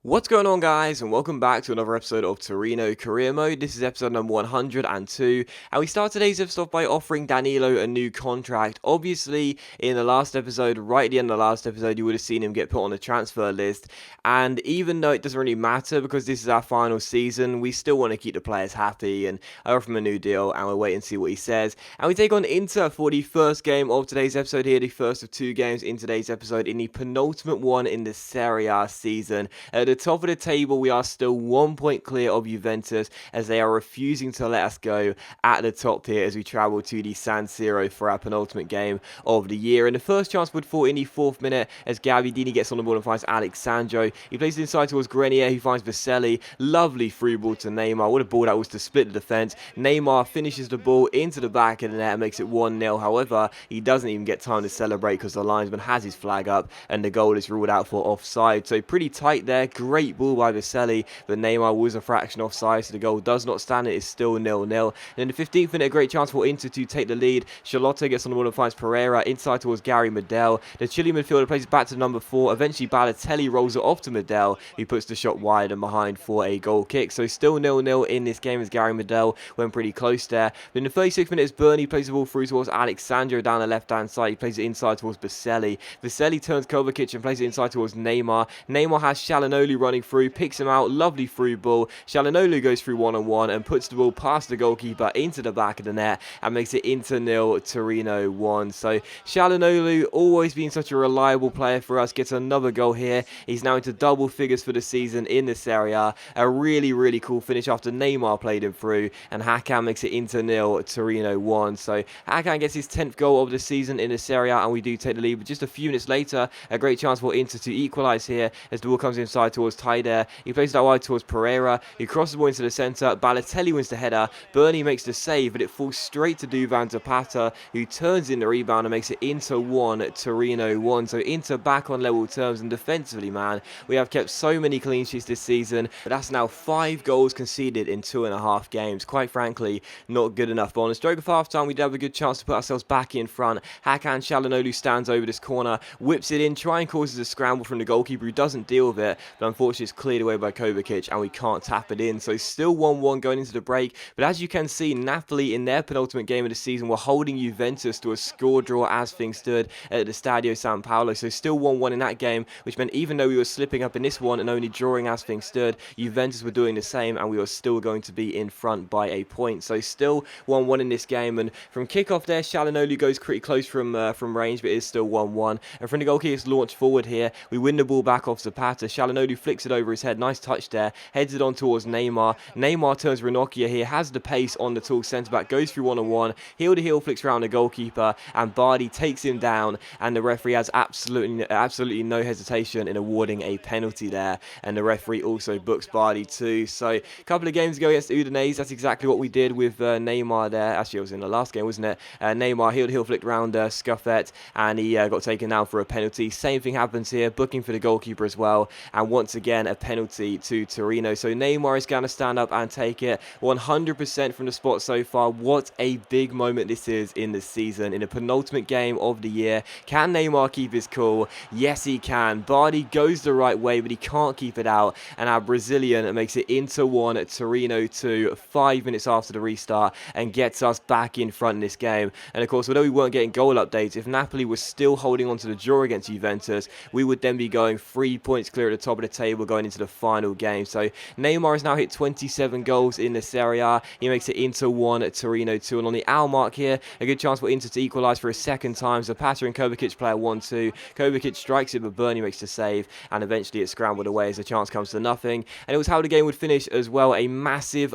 What's going on, guys, and welcome back to another episode of Torino Career Mode. This is episode number 102, and we start today's episode by offering Danilo a new contract. Obviously, in the last episode, right at the end of the last episode, you would have seen him get put on the transfer list, and even though it doesn't really matter because this is our final season, we still want to keep the players happy, and I offer him a new deal, and we'll wait and see what he says. And we take on Inter for the first game of today's episode here, the first of two games in today's episode, in the penultimate one in the Serie A season. At the top of the table, we are still 1 point clear of Juventus, as they are refusing to let us go at the top here as we travel to the San Siro for our penultimate game of the year. And the first chance would fall in the 4th minute as Gavidini gets on the ball and finds Alexandro. He plays it inside towards Grenier, who finds Vaselli. Lovely through ball to Neymar. What a ball that was to split the defence. Neymar finishes the ball into the back of the net and makes it 1-0. However, he doesn't even get time to celebrate because the linesman has his flag up and the goal is ruled out for offside. So pretty tight there. Great ball by Vaselli, but Neymar was a fraction offside, so the goal does not stand. It is still 0-0. And in the 15th minute, a great chance for Inter to take the lead. Charlotte gets on the ball and finds Pereira inside towards Gary Medel. The Chilean midfielder plays it back to number 4. Eventually, Balotelli rolls it off to Medel, who puts the shot wide and behind for a goal kick. So still 0-0 in this game as Gary Medel went pretty close there. But in the 36th minute, Bernie plays the ball through towards Alexandro down the left-hand side. He plays it inside towards Vaselli. Vaselli turns Kovacic and plays it inside towards Neymar. Neymar has Shalanoli running through, picks him out, lovely through ball. Shalanoli goes through one-on-one and puts the ball past the goalkeeper into the back of the net and makes it Inter 0, Torino 1. So Shalanoli, always been such a reliable player for us, gets another goal here. He's now into double figures for the season in the Serie A. A really cool finish after Neymar played him through, and Hakan makes it Inter 0, Torino 1. So Hakan gets his 10th goal of the season in the Serie A, and we do take the lead. But just a few minutes later, a great chance for Inter to equalise here as the ball comes inside towards Taider. He plays that wide towards Pereira. He crosses the ball into the centre. Balotelli wins the header. Bernie makes the save, but it falls straight to Duvan Zapata, who turns in the rebound and makes it Inter 1, Torino 1. So Inter back on level terms, and defensively, man, we have kept so many clean sheets this season, but that's now 5 goals conceded in 2.5 games. Quite frankly, not good enough. But on the stroke of half-time, we did have a good chance to put ourselves back in front. Hakan Çalhanoğlu stands over this corner, whips it in, trying causes a scramble from the goalkeeper, who doesn't deal with it, but unfortunately it's cleared away by Kovacic and we can't tap it in. So still 1-1 going into the break, but as you can see, Napoli in their penultimate game of the season were holding Juventus to a score draw as things stood at the Stadio San Paolo. So still 1-1 in that game, which meant even though we were slipping up in this one and only drawing as things stood, Juventus were doing the same and we were still going to be in front by a point. So still 1-1 in this game, and from kickoff there, Çalhanoğlu goes pretty close from range, but it is still 1-1. And from the goalkeeper, it's launched forward here. We win the ball back off Zapata. Çalhanoğlu flicks it over his head. Nice touch there. Heads it on towards Neymar. Neymar turns Ranocchia here. Has the pace on the tall centre-back. Goes through one-on-one. Heel to heel flicks around the goalkeeper. And Bardi takes him down. And the referee has absolutely no hesitation in awarding a penalty there. And the referee also books Bardi too. So a couple of games ago against Udinese, that's exactly what we did with Neymar there. Actually, it was in the last game, wasn't it? Neymar heel to heel flicked around Scuffet. And he got taken down for a penalty. Same thing happens here. Booking for the goalkeeper as well. And once again, a penalty to Torino. So Neymar is going to stand up and take it 100% from the spot so far. What a big moment this is in the season, in the penultimate game of the year. Can Neymar keep his cool? Yes, he can. Bardi goes the right way, but he can't keep it out. And our Brazilian makes it Inter 1, Torino 2, 5 minutes after the restart, and gets us back in front in this game. And of course, although we weren't getting goal updates, if Napoli was still holding on to the draw against Juventus, we would then be going 3 points clear at the top of the table going into the final game. So Neymar has now hit 27 goals in the Serie A. He makes it Inter 1, Torino 2. And on the hour mark here, a good chance for Inter to equalise for a second time. Zapata and Kovacic play a 1-2. Kovacic strikes it, but Bernie makes the save. And eventually it's scrambled away as the chance comes to nothing. And it was how the game would finish as well. A massive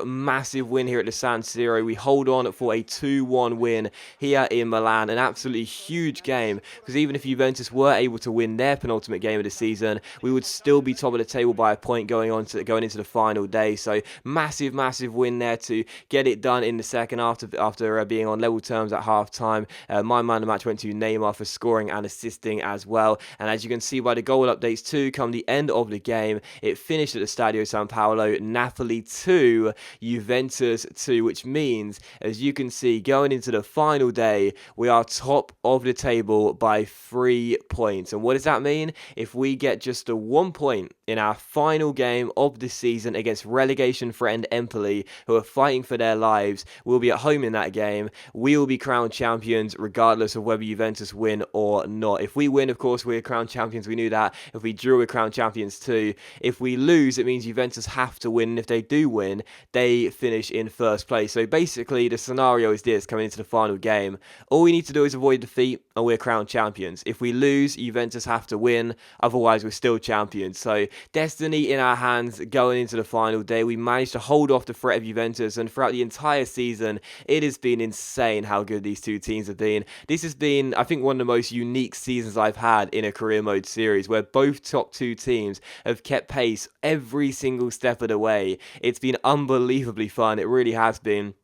win here at the San Siro. We hold on for a 2-1 win here in Milan. An absolutely huge game, because even if Juventus were able to win their penultimate game of the season, we would still be top of the table by a point going into the final day. So massive win there to get it done in the second after being on level terms at half time. My man of the match went to Neymar for scoring and assisting as well. And as you can see by the goal updates too, come the end of the game, it finished at the Stadio San Paolo, Napoli 2, Juventus 2, which means, as you can see, going into the final day, we are top of the table by 3 points. And what does that mean? If we get just a 1 point in our final game of the season against relegation threatened Empoli, who are fighting for their lives. We'll be at home in that game. We will be crowned champions regardless of whether Juventus win or not. If we win, of course, we're crowned champions. We knew that. If we drew, we're crowned champions too. If we lose, it means Juventus have to win. And if they do win, they finish in first place. So basically, the scenario is this coming into the final game. All we need to do is avoid defeat, and we're crowned champions. If we lose, Juventus have to win. Otherwise, we're still champions. So destiny in our hands going into the final day. We managed to hold off the threat of Juventus, and throughout the entire season, it has been insane how good these two teams have been. This has been, I think, one of the most unique seasons I've had in a career mode series, where both top two teams have kept pace every single step of the way. It's been unbelievably fun. It really has been.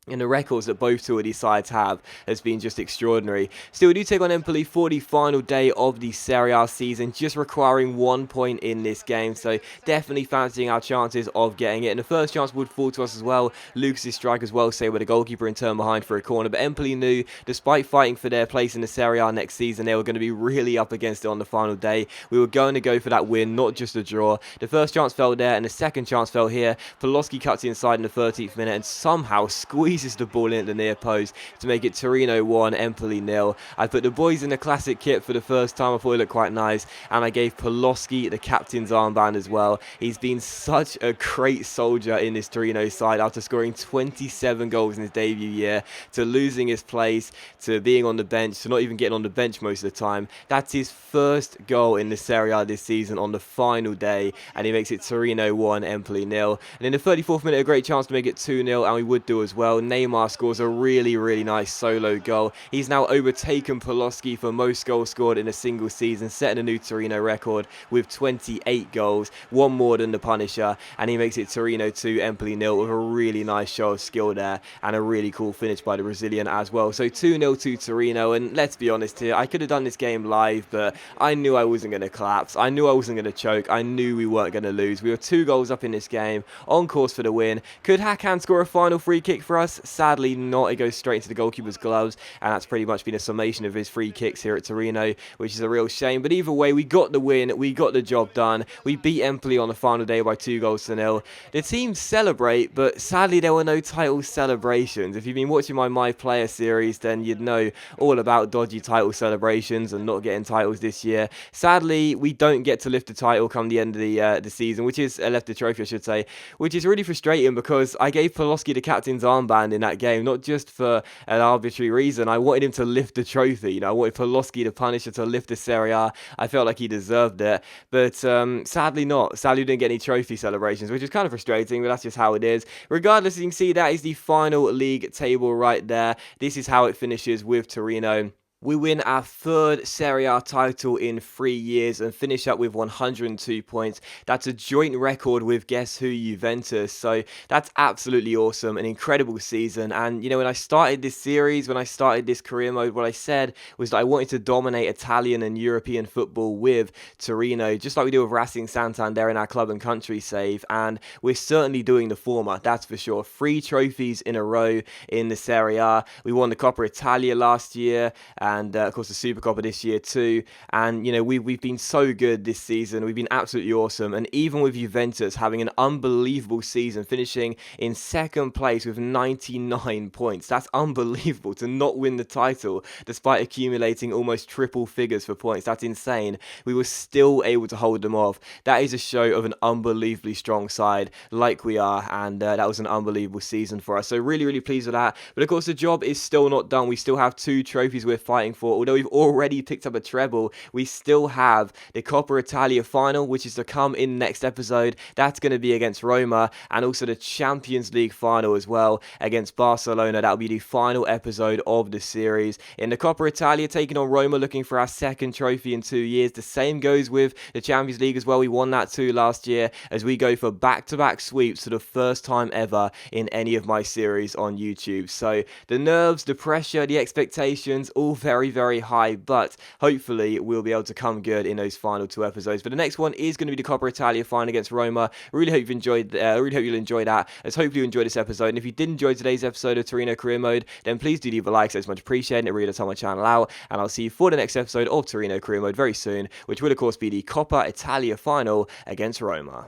And the records that both two of these sides have has been just extraordinary. Still, we do take on Empoli for the final day of the Serie A season, just requiring 1 point in this game. So definitely fancying our chances of getting it. And the first chance would fall to us as well. Lucas's strike as well, say with a goalkeeper in turn behind for a corner. But Empoli knew, despite fighting for their place in the Serie A next season, they were going to be really up against it on the final day. We were going to go for that win, not just a draw. The first chance fell there, and the second chance fell here. Poloski cuts inside in the 13th minute and somehow squeezes the ball in at the near post to make it Torino 1, Empoli 0. I put the boys in the classic kit for the first time. I thought it looked quite nice, and I gave Poloski the captain's armband as well. He's been such a great soldier in this Torino side, after scoring 27 goals in his debut year, to losing his place, to being on the bench, to not even getting on the bench most of the time. That's his first goal in the Serie A this season on the final day, and he makes it Torino 1, Empoli 0. And in the 34th minute, a great chance to make it 2-0, and we would do as well. Neymar scores a really nice solo goal. He's now overtaken Poloski for most goals scored in a single season, setting a new Torino record with 28 goals, one more than the Punisher, and he makes it Torino 2, Empoli 0 with a really nice show of skill there, and a really cool finish by the Brazilian as well. So 2-0 to Torino, and let's be honest here, I could have done this game live, but I knew I wasn't going to collapse. I knew I wasn't going to choke. I knew we weren't going to lose. We were 2 goals up in this game, on course for the win. Could Hakan score a final free kick for us? Sadly not. It goes straight into the goalkeeper's gloves, and that's pretty much been a summation of his free kicks here at Torino, which is a real shame. But either way, we got the win. We got the job done. We beat Empoli on the final day by 2-0. The team celebrate, but sadly there were no title celebrations. If you've been watching my Player series, then you'd know all about dodgy title celebrations and not getting titles this year. Sadly, we don't get to lift the title come the end of the season, which is left the trophy, I should say, which is really frustrating because I gave Poloski the captain's armband in that game, not just for an arbitrary reason. I wanted him to lift the trophy. You know, I wanted Poloski, the Punisher, to lift the Serie A. I felt like he deserved it, but sadly not. Sadly, we didn't get any trophy celebrations, which is kind of frustrating, but that's just how it is. Regardless, you can see that is the final league table right there. This is how it finishes with Torino. We win our 3rd Serie A title in 3 years and finish up with 102 points. That's a joint record with, guess who, Juventus. So that's absolutely awesome, an incredible season. And, you know, when I started this series, when I started this career mode, what I said was that I wanted to dominate Italian and European football with Torino, just like we do with Racing Santander in our club and country save. And we're certainly doing the former, that's for sure. 3 trophies in a row in the Serie A. We won the Coppa Italia last year, and of course the Supercoppa this year too. And you know, we've been so good this season. We've been absolutely awesome, and even with Juventus having an unbelievable season, finishing in 2nd place with 99 points, that's unbelievable to not win the title despite accumulating almost triple figures for points. That's insane. We were still able to hold them off. That is a show of an unbelievably strong side like we are, and that was an unbelievable season for us. So really pleased with that. But of course the job is still not done. We still have 2 trophies we're fighting for. Although we've already picked up a treble, we still have the Coppa Italia final, which is to come in next episode. That's going to be against Roma, and also the Champions League final as well against Barcelona. That'll be the final episode of the series. In the Coppa Italia, taking on Roma, looking for our 2nd trophy in 2 years. The same goes with the Champions League as well. We won that too last year, as we go for back-to-back sweeps for the first time ever in any of my series on YouTube. So the nerves, the pressure, the expectations, all very, very high, but hopefully we'll be able to come good in those final 2 episodes. But the next one is going to be the Coppa Italia final against Roma. Really hope you've enjoyed. Really hope you'll enjoy that. Let's hopefully you enjoyed this episode. And if you did enjoy today's episode of Torino Career Mode, then please do leave a like. So it's much appreciated. It really does help my channel out. And I'll see you for the next episode of Torino Career Mode very soon, which will of course be the Coppa Italia final against Roma.